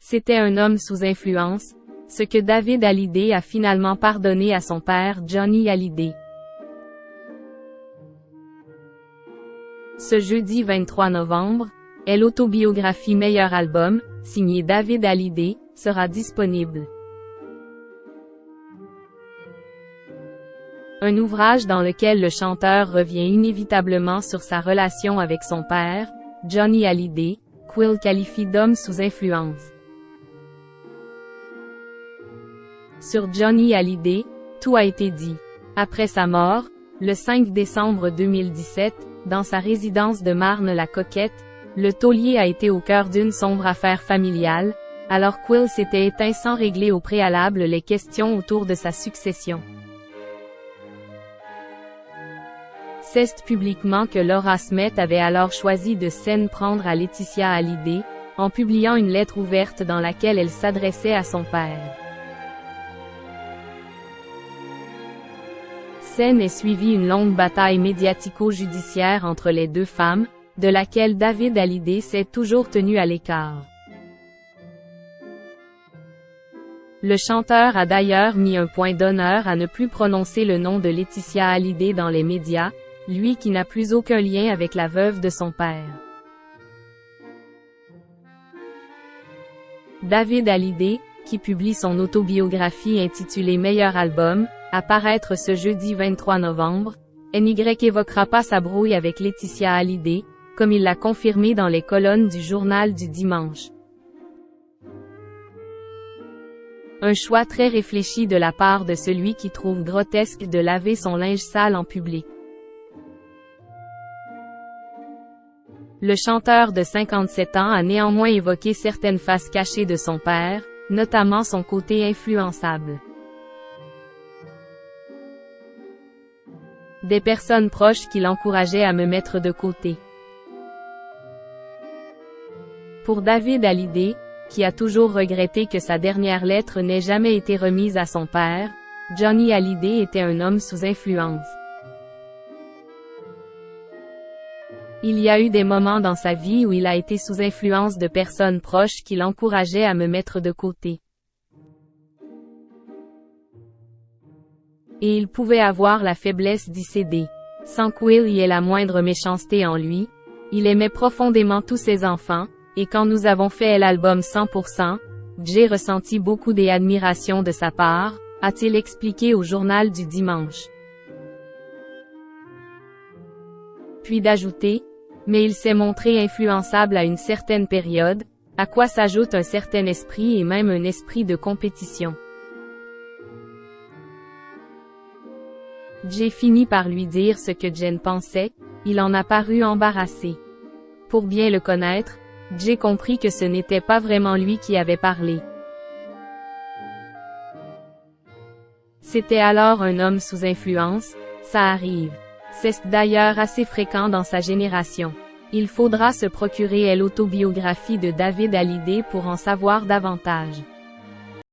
C'était un homme sous influence, ce que David Hallyday a finalement pardonné à son père Johnny Hallyday. Ce jeudi 23 novembre, l'autobiographie Meilleur album, signée David Hallyday, sera disponible. Un ouvrage dans lequel le chanteur revient inévitablement sur sa relation avec son père, Johnny Hallyday, Quill qualifie d'homme sous influence. Sur Johnny Hallyday, tout a été dit. Après sa mort, le 5 décembre 2017, dans sa résidence de Marne-la-Coquette, le taulier a été au cœur d'une sombre affaire familiale, alors Quill s'était éteint sans régler au préalable les questions autour de sa succession. C'est publiquement que Laura Smith avait alors choisi de s'en prendre à Laetitia Hallyday, en publiant une lettre ouverte dans laquelle elle s'adressait à son père. S'en est suivie une longue bataille médiatico-judiciaire entre les deux femmes, de laquelle David Hallyday s'est toujours tenu à l'écart. Le chanteur a d'ailleurs mis un point d'honneur à ne plus prononcer le nom de Laetitia Hallyday dans les médias, lui qui n'a plus aucun lien avec la veuve de son père. David Hallyday, qui publie son autobiographie intitulée Meilleur album, à paraître ce jeudi 23 novembre, NY évoquera pas sa brouille avec Laetitia Hallyday, comme il l'a confirmé dans les colonnes du journal du dimanche. Un choix très réfléchi de la part de celui qui trouve grotesque de laver son linge sale en public. Le chanteur de 57 ans a néanmoins évoqué certaines faces cachées de son père, notamment son côté influençable. Des personnes proches qui l'encourageaient à me mettre de côté. Pour David Hallyday, qui a toujours regretté que sa dernière lettre n'ait jamais été remise à son père, Johnny Hallyday était un homme sous influence. Il y a eu des moments dans sa vie où il a été sous influence de personnes proches qui l'encourageaient à me mettre de côté. Et il pouvait avoir la faiblesse d'y céder. Sans qu'il y ait la moindre méchanceté en lui, il aimait profondément tous ses enfants, et quand nous avons fait l'album 100%, j'ai ressenti beaucoup d'admiration de sa part, a-t-il expliqué au journal du dimanche. Puis d'ajouter, mais il s'est montré influençable à une certaine période, à quoi s'ajoute un certain esprit et même un esprit de compétition. J'ai fini par lui dire ce que Jen pensait, il en a paru embarrassé. Pour bien le connaître, j'ai compris que ce n'était pas vraiment lui qui avait parlé. C'était alors un homme sous influence, ça arrive. C'est d'ailleurs assez fréquent dans sa génération. Il faudra se procurer l'autobiographie de David Hallyday pour en savoir davantage.